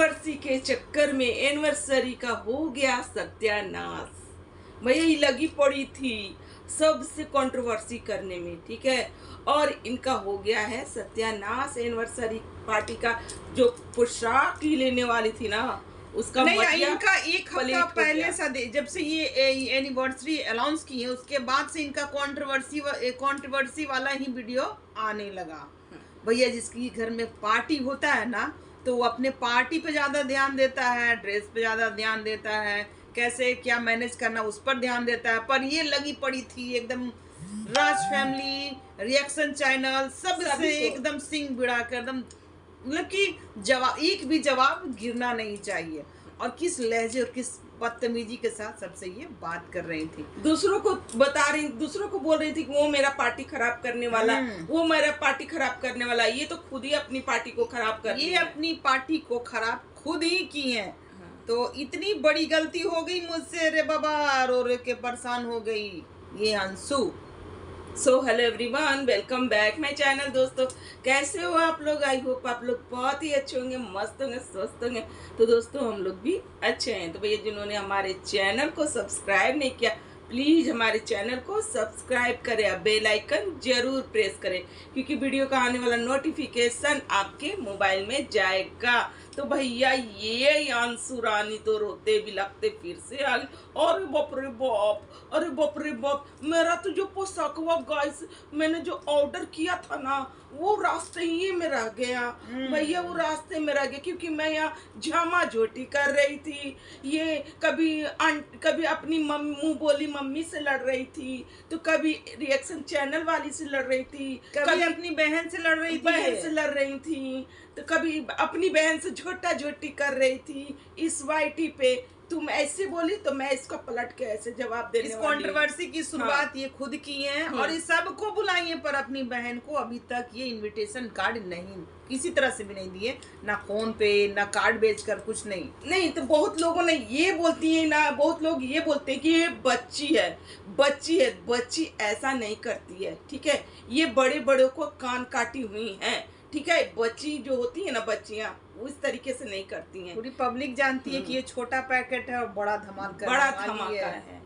Controversy के चक्कर में एनिवर्सरी का हो गया सत्यानाश। भैया ये लगी पड़ी थी सबसे कंट्रोवर्सी करने में, ठीक है, और इनका हो गया है सत्यानाश। एनिवर्सरी पार्टी का जो पोशाक ही लेने वाली थी ना, उसका नहीं, मटिया इनका एक हफ्ता पलेट हो पहले गया। सा जब से ये एनिवर्सरी अनाउंस की है, उसके बाद से इनका कंट्रोवर्सी वाला ही वीडियो आने लगा। भैया जिसकी घर में पार्टी होता है ना, तो वो अपने पार्टी पे ज्यादा ध्यान देता है, ड्रेस पे ज्यादा ध्यान देता है, कैसे क्या मैनेज करना उस पर ध्यान देता है। पर ये लगी पड़ी थी एकदम राज फैमिली, रिएक्शन चैनल सबसे एकदम सिंग बिड़ा कर एकदम, मतलब कि जवाब एक भी जवाब गिरना नहीं चाहिए। और किस लहजे और किस बदतमीजी के साथ सबसे ये बात कर रही थी, दूसरों को बता रही, दूसरों को बोल रही थी कि वो मेरा पार्टी खराब करने वाला, वो मेरा पार्टी खराब करने वाला। ये तो खुद ही अपनी पार्टी को खराब कर, ये अपनी पार्टी को खराब खुद ही की है। तो इतनी बड़ी गलती हो गई मुझसे, रे बाबा, रो रो के परेशान हो गई ये Anshu. So hello everyone, welcome back my channel. दोस्तों कैसे हो आप लोग? आई होप आप लोग बहुत ही अच्छे होंगे, मस्त होंगे, स्वस्थ होंगे। तो दोस्तों हम लोग भी अच्छे हैं। तो भैया जिन्होंने हमारे चैनल को सब्सक्राइब नहीं किया, प्लीज़ हमारे चैनल को सब्सक्राइब करें, बेल आइकन जरूर प्रेस करें, क्योंकि वीडियो का आने वाला नोटिफिकेशन आपके मोबाइल में जाएगा। तो भैया ये अंशु रानी तो रोते भी लगते फिर से आ गई। अरे बाप रे बाप, अरे बाप रे बाप, मेरा तो जो पोशाक हुआ गाइस, मैंने जो ऑर्डर किया था ना, वो रास्ते ही में रह गया। भैया वो रास्ते में रह गया, क्योंकि मैं यहाँ झामाझोटी कर रही थी। ये कभी अपनी मुंह बोली मम्मी से लड़ रही थी, तो कभी रिएक्शन चैनल वाली से लड़ रही थी, कभी अपनी बहन से लड़ रही थी, बहन से लड़ रही थी, तो कभी अपनी बहन से झोटा झोटी कर रही थी इस वाईटी पे। तुम ऐसे बोली तो मैं इसका पलट के ऐसे जवाब देने इस वाली। कंट्रोवर्सी की शुरुआत ये खुद की है और इस सबको बुलाई है, पर अपनी बहन को अभी तक ये इनविटेशन कार्ड नहीं किसी तरह से भी नहीं दिए, ना फोन पे ना कार्ड बेचकर, कुछ नहीं। तो बहुत लोगों ने ये बोलती है ना, बहुत लोग ये बोलते हैं कि ये बच्ची है, बच्ची है। बच्ची ऐसा नहीं करती है, ठीक है। ये बड़े बड़ों को कान काटी हुई हैं, ठीक है। बच्ची जो होती है ना, बच्चियां वो इस तरीके से नहीं करती हैं। पूरी पब्लिक जानती है कि ये छोटा पैकेट है और बड़ा धमाका है।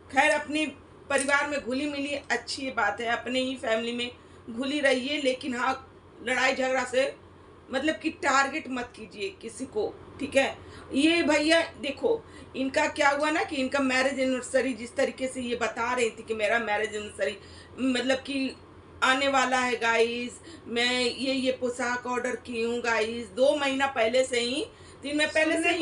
खैर अपने परिवार में घुली मिली अच्छी बात है, अपने ही फैमिली में घुली रहिए, लेकिन हाँ लड़ाई झगड़ा से मतलब कि टारगेट मत कीजिए किसी को, ठीक है। ये भैया देखो इनका क्या हुआ ना कि इनका मैरिज एनिवर्सरी जिस तरीके से ये बता रही थी कि मेरा मैरिज एनिवर्सरी मतलब कि आने वाला है गाइस, मैं ये पोशाक ऑर्डर की हूँ गाइस। 2 महीना पहले से ही, 3 महीने पहले से ही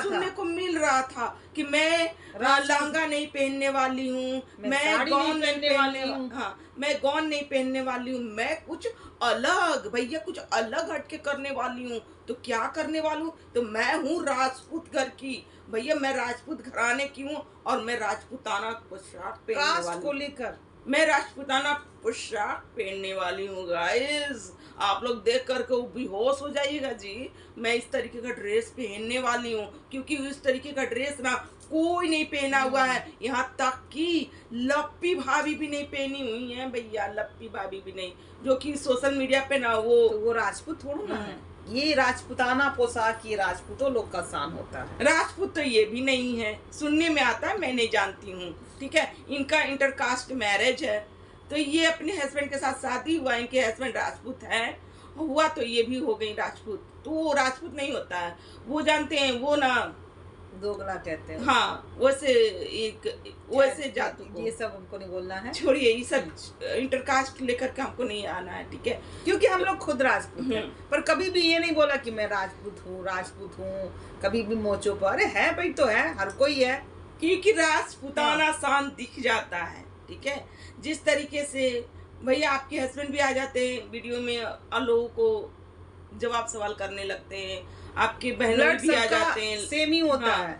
सुनने को मिल रहा था कि मैं लहंगा नहीं पहनने वाली हूँ, मैं गॉन नहीं पहनने वाली हूँ, हाँ मैं गॉन नहीं पहनने वाली हूँ, मैं कुछ अलग, भैया कुछ अलग हटके करने वाली हूँ। तो क्या करने वाली हूँ? तो मैं हूँ राजपूत घर की, भैया मैं राजपूत घराने की हूँ और मैं राजपूताना पोशाक पहनने वाली को लेकर मैं राजपूताना पोशाक पहनने वाली हूँ गाइस। आप लोग देख करके बेहोश हो जाइएगा जी। मैं इस तरीके का ड्रेस पहनने वाली हूँ, क्योंकि इस तरीके का ड्रेस ना कोई नहीं पहना हुआ है, यहाँ तक कि लप्पी भाभी भी नहीं पहनी हुई है भैया, लप्पी भाभी भी नहीं, जो कि सोशल मीडिया पे ना वो राजपूत थोड़ा ना है। ये राजपूताना पोशाक ये राजपूतों लोग का शान होता है। राजपूत तो ये भी नहीं है, सुनने में आता है, मैं नहीं जानती हूँ, ठीक है। इनका इंटरकास्ट मैरिज है, तो ये अपने हस्बैंड के साथ शादी हुआ, इनके हस्बैंड राजपूत है, हुआ तो ये भी हो गई राजपूत। तो वो राजपूत नहीं होता है, वो जानते हैं वो ना दोगला कहते हैं, हाँ वैसे जादू को, ये सब हमको नहीं बोलना है, छोड़िए ये सब इंटरकास्ट लेकर के हमको नहीं आना है, ठीक है, क्योंकि हम लोग खुद राजपूत हैं। पर कभी भी ये नहीं बोला कि मैं राजपूत हूँ, कभी भी मोचों पर। अरे है भाई, तो है, हर कोई है, क्योंकि राजपूताना शान दिख जाता है, ठीक है। जिस तरीके से भैया आपके हस्बैंड भी आ जाते हैं वीडियो में और लोगों को जवाब सवाल करने लगते हैं, आपके बहनों भी आ जाते हैं, सेम ही होता है।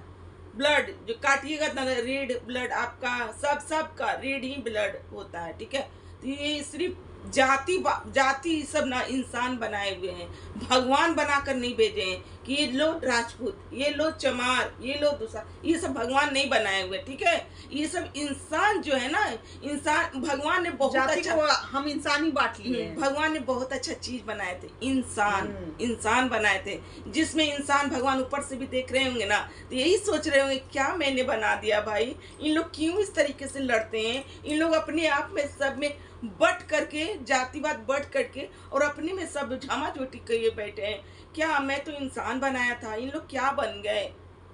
ब्लड जो काटिएगा ना, रेड ब्लड आपका सबका रेड ही ब्लड होता है, ठीक है। तो ये सिर्फ जाति सब ना इंसान बनाए हुए हैं, भगवान बनाकर नहीं भेजे हैं कि ये लो राजपूत, ये लो चमार, ये लो दूसरा, ये सब भगवान नहीं बनाए हुए, ठीक है। ये सब इंसान जो है ना, इंसान भगवान ने बहुत जाति अच्छा, को हम इंसान ही बांट लिए हैं। भगवान ने बहुत अच्छा चीज बनाए थे, इंसान, हम्म। इंसान बनाए थे, जिसमें इंसान भगवान ऊपर से भी देख रहे होंगे ना, तो यही सोच रहे होंगे क्या मैंने बना दिया भाई, इन लोग क्यों इस तरीके से लड़ते हैं। इन लोग अपने आप में सब में बट करके, जातिवाद बट करके और अपने में सब झामाझोटी किए बैठे हैं। क्या मैं तो इंसान बनाया था, इन लोग क्या बन गए,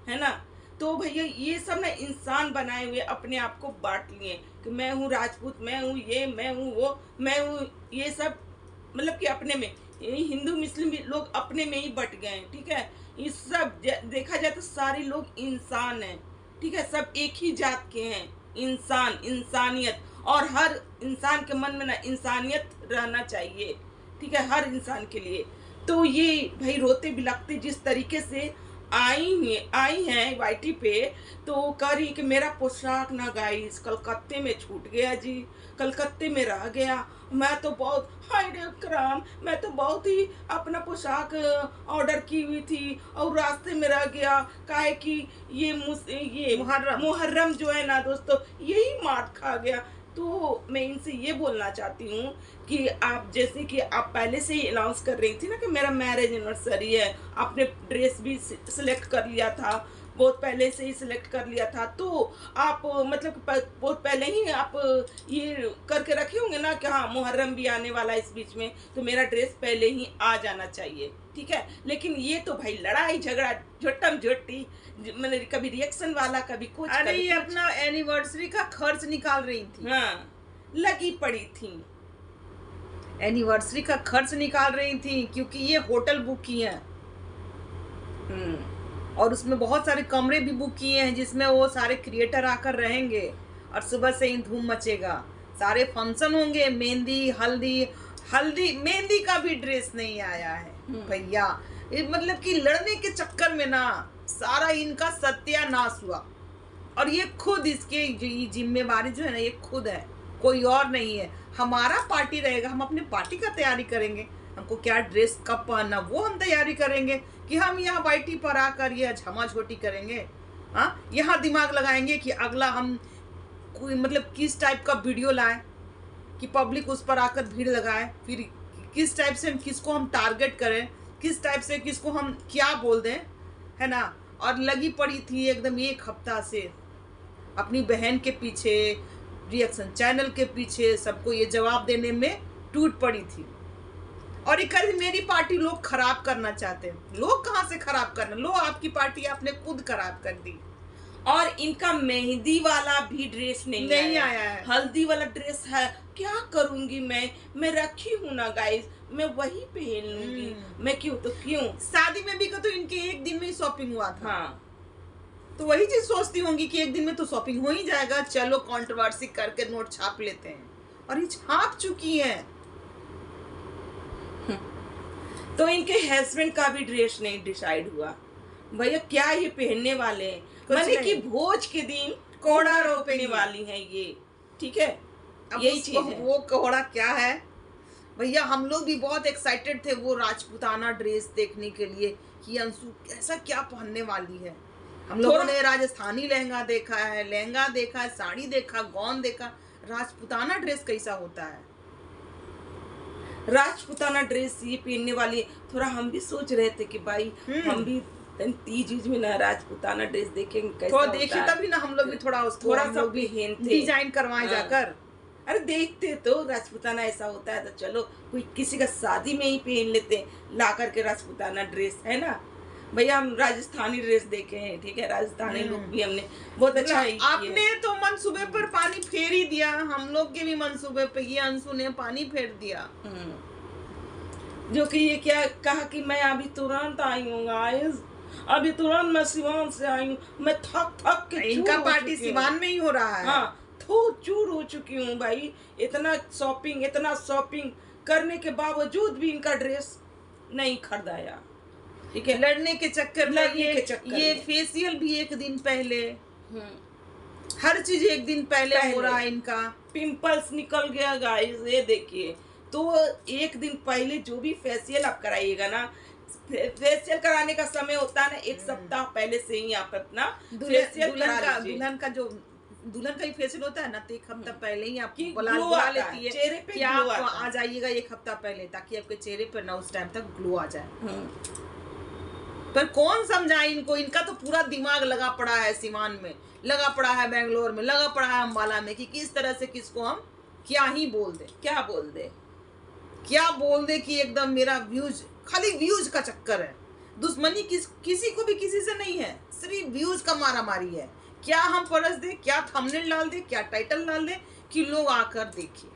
है ना। तो भैया ये सब ना इंसान बनाए हुए अपने आप को बांट लिए कि मैं हूँ राजपूत, मैं हूँ ये, मैं हूँ वो, मैं हूँ ये सब, मतलब कि अपने में ये हिंदू मुस्लिम भी लोग अपने में ही बट गए हैं, ठीक है। ये सब देखा जाए तो सारे लोग इंसान हैं, ठीक है, सब एक ही जात के हैं, इंसान, इंसानियत। और हर इंसान के मन में ना इंसानियत रहना चाहिए, ठीक है, हर इंसान के लिए। तो ये भाई रोते बिलखते जिस तरीके से आई हैं वाईटी पे, तो कह रही कि मेरा पोशाक ना गाइस कलकत्ते में छूट गया जी, कलकत्ते में रह गया। मैं तो बहुत, हाय रे कराम, मैं तो बहुत ही अपना पोशाक ऑर्डर की हुई थी और रास्ते में रह गया, काहे कि ये मुहर्रम जो है ना दोस्तों, यही मार खा गया। तो मैं इनसे ये बोलना चाहती हूँ कि आप जैसे कि आप पहले से ही अनाउंस कर रही थी ना कि मेरा मैरिज एनिवर्सरी है, आपने ड्रेस भी सिलेक्ट कर लिया था, बहुत पहले से ही सिलेक्ट कर लिया था, तो आप मतलब बहुत पहले ही आप ये करके रखे होंगे ना कि हाँ मुहर्रम भी आने वाला है इस बीच में, तो मेरा ड्रेस पहले ही आ जाना चाहिए, ठीक है। लेकिन ये तो भाई लड़ाई झगड़ा झोटम झोटी, मैंने कभी रिएक्शन वाला, कभी कुछ, अरे कभी ये कुछ। अपना एनिवर्सरी का खर्च निकाल रही थी, हाँ, लगी पड़ी थी, एनिवर्सरी का खर्च निकाल रही थी, क्योंकि ये होटल बुक किए हैं और उसमें बहुत सारे कमरे भी बुक किए हैं जिसमें वो सारे क्रिएटर आकर रहेंगे और सुबह से ही धूम मचेगा, सारे फंक्शन होंगे, मेहंदी, हल्दी मेहंदी का भी ड्रेस नहीं आया है भैया। ये मतलब कि लड़ने के चक्कर में ना सारा इनका सत्यानाश हुआ। और ये खुद इसके जिम्मेवारी जो है ना, ये खुद है, कोई और नहीं है। हमारा पार्टी रहेगा, हम अपने पार्टी का तैयारी करेंगे, हमको क्या ड्रेस कब पहनना वो हम तैयारी करेंगे, कि हम यहाँ वाईटी पर आकर ये झमाझोटी करेंगे। हाँ, यहाँ दिमाग लगाएंगे कि अगला हम कोई मतलब किस टाइप का वीडियो लाएं कि पब्लिक उस पर आकर भीड़ लगाए, फिर किस टाइप से किसको हम टारगेट करें, किस टाइप से किसको हम क्या बोल दें, है ना। और लगी पड़ी थी एकदम एक हफ्ता से अपनी बहन के पीछे, रिएक्शन चैनल के पीछे, सबको ये जवाब देने में टूट पड़ी थी। और ये कर मेरी पार्टी लोग खराब करना चाहते हैं। लोग कहाँ से खराब करना, लो आपकी पार्टी आपने खुद खराब कर दी। और इनका मेहंदी वाला भी ड्रेस नहीं आया है, हल्दी वाला ड्रेस है। क्या करूंगी मैं रखी हूँ ना गाइस, मैं वही पहन लूंगी, मैं क्यों शादी में भी तो इनके एक दिन में ही शॉपिंग हुआ था। हाँ, तो वही चीज सोचती होंगी कि एक दिन में तो शॉपिंग हो ही जाएगा, चलो कंट्रोवर्सी करके नोट छाप लेते हैं, और ये छाप चुकी है। तो इनके हस्बैंड का भी ड्रेस नहीं डिसाइड हुआ भैया, क्या ये पहनने वाले हैं, माने कि भोज के दिन कोड़ा रोपने वाली है ये, ठीक है, यही चीज है। वो कोड़ा क्या है भैया, हम लोग भी बहुत एक्साइटेड थे वो राजपूताना ड्रेस देखने के लिए कि अंशु ऐसा क्या पहनने वाली है। हम लोगों ने राजस्थानी लहंगा देखा है, साड़ी देखा, गौन देखा, राजपूताना ड्रेस कैसा होता है। राजपूताना ड्रेस ये पहनने वाली, थोड़ा हम भी सोच रहे थे कि भाई हम भी तीज में ना राजपूताना ड्रेस देखेंगे कैसा होता है, देखिए तभी ना हम लोग भी थोड़ा सा पहनते, डिजाइन करवाए जाकर। अरे देखते तो राजपूताना ऐसा होता है तो चलो कोई किसी का शादी में ही पहन लेते हैं ला करके राजपूताना ड्रेस, है ना भैया। हम राजस्थानी ड्रेस देखे हैं, ठीक है, राजस्थानी लुक भी हमने बहुत अच्छा ही आपने तो मनसूबे पर पानी फेर ही दिया, हम लोग के भी मनसूबे पे ये अंशु ने पानी फेर दिया। जो कि ये क्या कहा कि मैं अभी तुरंत आई हूँ गाइस, अभी तुरंत मैं सिवान से आई हूँ, मैं थक के इनका पार्टी सिवान में ही हो रहा है। हाँ, चूर हो चुकी हूँ भाई, इतना शॉपिंग करने के बावजूद भी इनका ड्रेस नहीं खरीदाया, ठीक है, लड़ने के चक्कर में ये फेशियल भी एक दिन पहले, हर चीज एक दिन पहले हो रहा है इनका। पिंपल्स निकल गया गाइस, ये देखिए। तो एक दिन पहले जो भी फेशियल आप कराइएगा ना, फेशियल कराने का समय होता है ना, एक सप्ताह पहले से ही आप अपना फेशियल करा लीजिए। दुल्हन का ही फेशियल होता है ना, तो एक हफ्ता पहले ही आपकी कि बुला ग्लो बुला आता लेती है, है चेहरे पे कि ग्लो आप आता आ है। जाइएगा एक हफ्ता पहले, ताकि आपके चेहरे पर ना उस टाइम तक ग्लो आ जाए। हम्म। पर कौन समझाए इनको, इनका तो पूरा दिमाग लगा पड़ा है सीवान में, लगा पड़ा है बेंगलोर में, लगा पड़ा है अम्बाला में, कि किस तरह से किसको हम क्या ही बोल दे, क्या बोल दे। क्या बोल दे कि एकदम मेरा व्यूज, खाली व्यूज का चक्कर है। दुश्मनी किसी को भी किसी से नहीं है, सिर्फ व्यूज का मारा मारी है। क्या हम परस दे, क्या थंबनेल डाल दे, क्या टाइटल डाल दे कि लोग आकर देखें।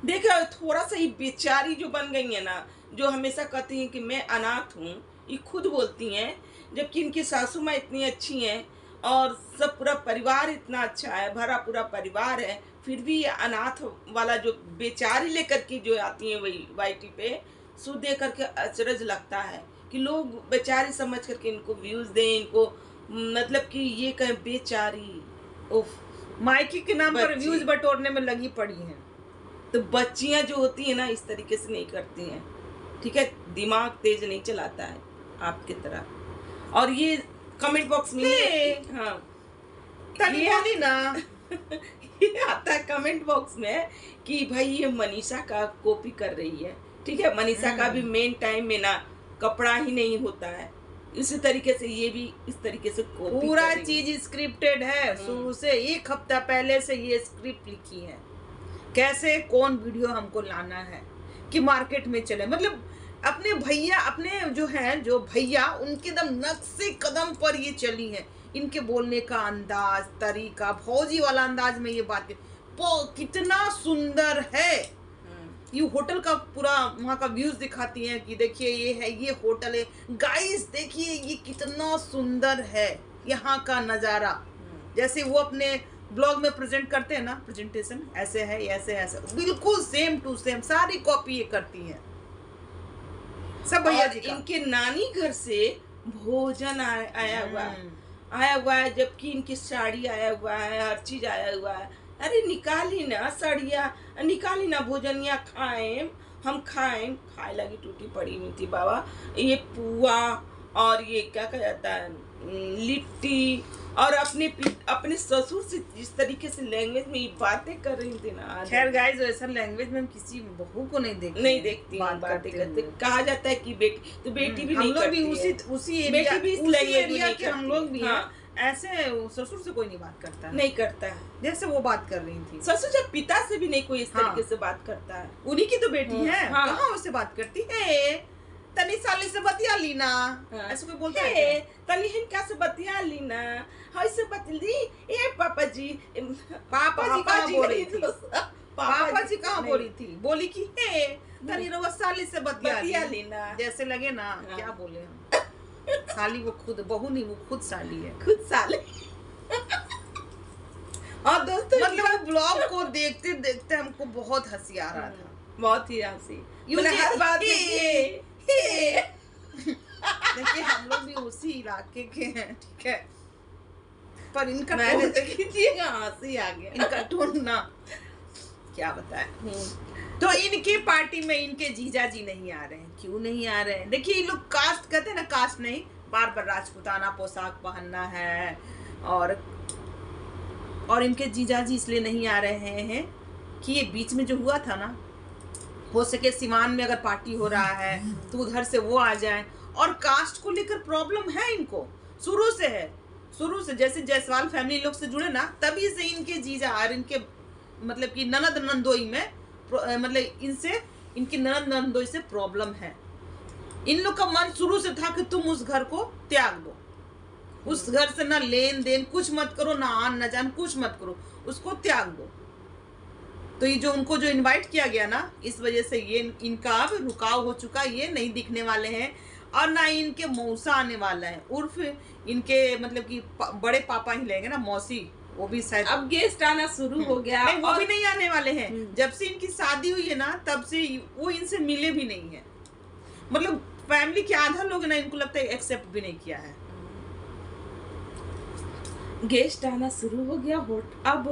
देखो थोड़ा सा ही बेचारी जो बन गई है ना, जो हमेशा कहती हैं कि मैं अनाथ हूँ, ये खुद बोलती हैं, जबकि इनकी सासू माँ इतनी अच्छी हैं और सब पूरा परिवार इतना अच्छा है, भरा पूरा परिवार है, फिर भी ये अनाथ वाला जो बेचारी लेकर के जो आती हैं वही वाईटी पे, सो दे करके अचरज लगता है कि लोग बेचारी समझ करके इनको व्यूज दें, इनको मतलब कि ये कहें बेचारी। उफ। मायके के नाम पर बच्ची। व्यूज बटोरने में लगी पड़ी हैं। तो बच्चियां जो होती है ना इस तरीके से नहीं करती हैं, ठीक है, दिमाग तेज नहीं चलाता है आपकी तरह। और ये कमेंट बॉक्स में हाँ तनी ये बोली ना ये आता है कमेंट बॉक्स में कि भाई ये मनीषा का कॉपी कर रही है, ठीक है, मनीषा का भी मेन टाइम में ना कपड़ा ही नहीं होता है, इसी तरीके से ये भी इस तरीके से कॉपी पूरा कर रही है। चीज स्क्रिप्टेड है, शुरू से एक हफ्ता पहले से ये स्क्रिप्ट लिखी है, कैसे कौन वीडियो हमको लाना है कि मार्केट में चले। मतलब अपने भैया, अपने जो है जो भैया, उनके दम नक्शे कदम पर ये चली है। इनके बोलने का अंदाज, तरीका, फौजी वाला अंदाज में ये बातें कितना सुंदर है। ये होटल का पूरा वहाँ का व्यूज दिखाती हैं कि देखिए ये है, ये होटल है, गाइस देखिए ये कितना सुंदर है यहाँ का नज़ारा। जैसे वो अपने ब्लॉग में प्रेजेंट करते हैं ना, प्रेजेंटेशन ऐसे है, ऐसे ऐसे, बिल्कुल सेम टू सेम सारी कॉपी ये करती हैं सब भैया जी का। इनके नानी घर से भोजन आया हुआ है, जबकि इनकी साड़ी आया हुआ है, हर चीज आया हुआ है। अरे निकाली ना साड़िया, निकाली ना भोजनिया, खाएं, हम खाएं। खाए लगी टूटी पड़ी हुई थी बाबा, ये पुआ और ये क्या कहा जाता है लिट्टी, और अपने ससुर से जिस तरीके से लैंग्वेज में ये बातें कर रही थी ना। खैर गाइस, वैसा लैंग्वेज में हम किसी बहू को नहीं देखती बातें करते। कहा जाता है कि बेटी, तो बेटी भी नहीं करती है। उसी बेटी भी इस लैंग्वेज में के हम लोग भी हैं। हाँ। ऐसे ससुर से कोई नहीं बात करता है, नहीं करता है। जैसे वो बात कर रही थी। ससुर जब पिता से भी नहीं कोई इस हाँ। तरीके से बात करता है। उन्हीं की तो बेटी है, हाँ। कहाँ उससे बात करती है। तनी साली से बतिया लीना, हाँ। ऐसे कोई बोलता है क्या? तनी हिनका से बतिया लीना, हाय से बतली ए पापा जी पापा जी कहाँ बोल रही थी? पापा जी कहाँ नहीं। बोली थी? बोली कि हे तनी रवा साली से बतिया लीना। जैसे लगे ना, हाँ। क्या बोले हम। साली वो खुद बहू नहीं, वो खुद साली है। खुद साले। और दोस्तों मतलब वो ब्लॉग को देखते देखते हमको बहुत हंसी आ रहा था, बहुत ही हंसी, यूं मतलब हर बात हे, हे। देखिए हम लोग भी उसी इलाके के हैं, ठीक है, पर इनका मैंने टोन, तो खींचिएगा, हंसी आ गया। इनका टोन ना क्या बताए। तो इनके पार्टी में इनके जीजा जी नहीं आ रहे हैं। क्यों नहीं आ रहे हैं? देखिए ये लोग कास्ट कहते हैं ना, कास्ट नहीं, बार बार राजपूताना पोशाक पहनना है, और इनके जीजा जी इसलिए नहीं आ रहे हैं कि ये बीच में जो हुआ था ना, हो सके सिवान में अगर पार्टी हो रहा है तो उधर से वो आ जाए। और कास्ट को लेकर प्रॉब्लम है इनको, शुरू से है, शुरू से जैसे जायसवाल फैमिली लोग से जुड़े ना, तभी से इनके जीजा और इनके मतलब कि ननद नंदोई में मतलब इनसे, इनकी ननद नंदोई से प्रॉब्लम है। इन लोग का मन शुरू से था कि तुम उस घर को त्याग दो, उस घर से ना लेन देन कुछ मत करो, ना आन न जान कुछ मत करो, उसको त्याग दो। तो ये जो उनको जो इनवाइट किया गया ना, इस वजह से ये इनका अब रुकाव हो चुका, ये नहीं दिखने वाले हैं। और ना इनके मौसा आने वाला है, उर्फ इनके मतलब कि बड़े पापा ही लेंगे ना, मौसी, वो भी शायद अब गेस्ट आना शुरू हो गया। नहीं, वो और भी नहीं आने वाले हैं। जब से इनकी शादी हुई है ना, तब से वो इनसे मिले भी नहीं है। मतलब फैमिली के आधा लोग ना, इनको लगता है एक्सेप्ट भी नहीं किया है। गेस्ट आना शुरू हो गया। अब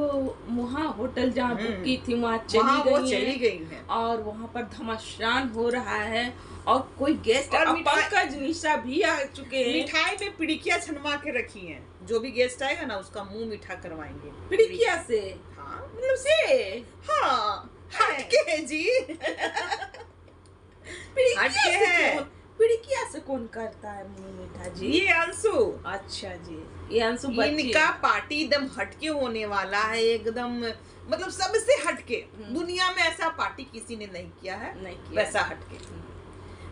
वहाँ होटल जहाँ बुक की थी वहाँ वहाँ वो चली चली गई है। और वहाँ पर घमासान हो रहा है। और कोई गेस्ट और अब मिठाई- पंकज निशा भी आ चुके हैं। मिठाई में पिड़कियां छनवा के रखी हैं, जो भी गेस्ट आएगा ना उसका मुंह मीठा करवाएंगे पिड़किया से हाँ मतलब से हाँ हटके है जी पिड़किया हटके से है। पिड़किया से कौन करता है मुंह मीठा जी? ये अंशु, अच्छा जी, ये अंशु बच्ची इनका है। पार्टी एकदम हटके होने वाला है, एकदम मतलब सबसे हटके। दुनिया में ऐसा पार्टी किसी ने नहीं किया है, नहीं किया। वैसा हटके।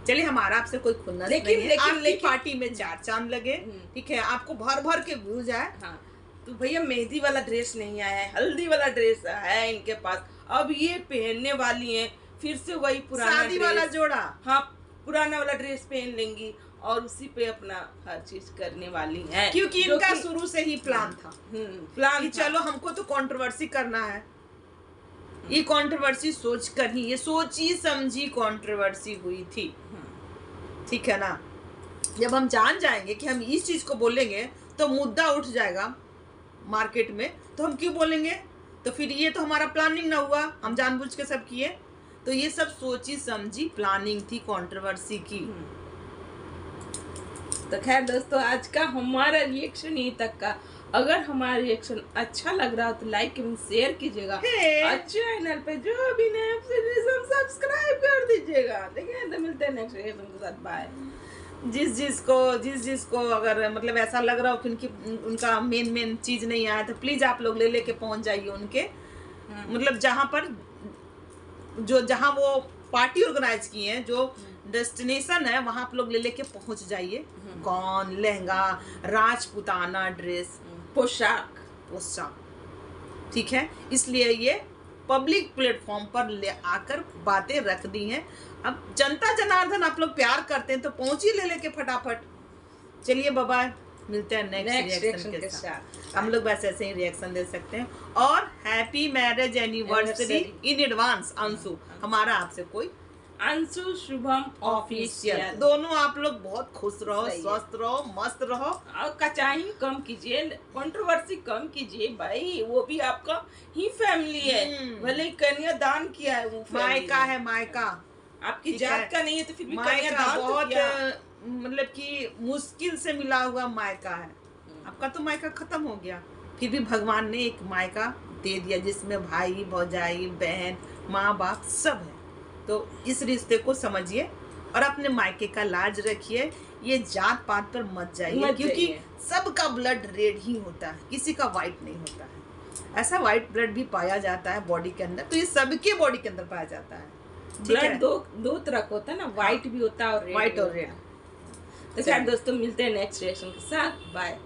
चलिए हमारा आपसे कोई खुन्नस लेकिन- नहीं है, लेकिन- आपकी लेकिन- पार्टी में 4 चांद लगे, ठीक है, आपको भर भर के व्यूज आए। हाँ, तो भैया मेहंदी वाला ड्रेस नहीं आया है, हल्दी वाला ड्रेस है इनके पास। अब ये पहनने वाली हैं, फिर से वही पुराना शादी वाला ड्रेस। जोड़ा, हाँ, पुराना वाला ड्रेस पहन लेंगी और उसी पे अपना हर चीज करने वाली हैं। क्योंकि जो इनका कि- शुरू से ही प्लान था प्लान कि चलो हमको तो कंट्रोवर्सी करना है। ये कंट्रोवर्सी सोच कर ही, ये सोची समझी कंट्रोवर्सी हुई थी, ठीक है ना। जब हम जान जाएंगे कि हम इस चीज को बोलेंगे तो मुद्दा उठ जाएगा मार्केट में, तो हम क्यों बोलेंगे? तो फिर ये तो हमारा प्लानिंग ना हुआ, हम जानबूझ के सब किए। तो ये सब सोची समझी प्लानिंग थी कंट्रोवर्सी की। तो खैर दोस्तों, आज का हमारा रिएक्शन यहीं तक का। अगर हमारा रिएक्शन अच्छा लग रहा हो तो लाइक एवं शेयर कीजिएगा और चैनल पे जो भी नए सब्सक्राइब कर दीजिएगा। देखिए तो मिलते हैं नेक्स्ट रिएक्शन के साथ। बाय। जिस जिसको अगर मतलब ऐसा लग रहा हो कि उनका मेन चीज नहीं आया, तो प्लीज आप लोग ले लेके पहुंच जाइए उनके, मतलब जहाँ वो पार्टी ऑर्गेनाइज की है, जो डेस्टिनेशन है, वहां आप लोग ले लेके पहुंच जाइए। गाउन, लहंगा, राजपुताना ड्रेस, पोशाक, ठीक है। इसलिए ये पब्लिक प्लेटफॉर्म पर ले आकर बातें रख दी हैं। अब जनता जनार्दन आप लोग प्यार करते हैं तो पहुंच ही ले लेके फटाफट। चलिए बाय, मिलते हैं नेक्स्ट रिएक्शन के साथ। हम लोग बस ऐसे ही रिएक्शन दे सकते हैं। और happy marriage anniversary in advance Anshu, हमारा आपसे कोई अंशु शुभम ऑफिशियल। दोनों आप लोग बहुत खुश रहो, सही है। स्वस्थ रहो, मस्त रहो। और कचाई कम कीजिए, कंट्रोवर्सी कम कीजिए भाई, वो भी आपका ही फैमिली है। भले ही कन्या दान किया है, वो मायका है, मायका आपकी ठीक जात है। का नहीं है तो फिर भी कन्या मायका दान तो बहुत किया। मतलब कि मुश्किल से मिला हुआ मायका है। आपका तो मायका खत्म हो गया, फिर भी भगवान ने एक मायका दे दिया जिसमें भाई, भौजाई, बहन, माँ बाप सब है। तो इस रिश्ते को समझिए और अपने मायके का लाज रखिए। ये जात पात पर मत जाइए, क्योंकि सबका ब्लड रेड ही होता है, किसी का वाइट नहीं होता है। ऐसा वाइट ब्लड भी पाया जाता है बॉडी के अंदर, तो ये सबके बॉडी के अंदर पाया जाता है। ब्लड दो तरह का होता है ना, व्हाइट भी होता है और रेड व्हाइट और रेड। तो खैर दोस्तों, मिलते हैं नेक्स्ट रिएक्शन के साथ। बाय।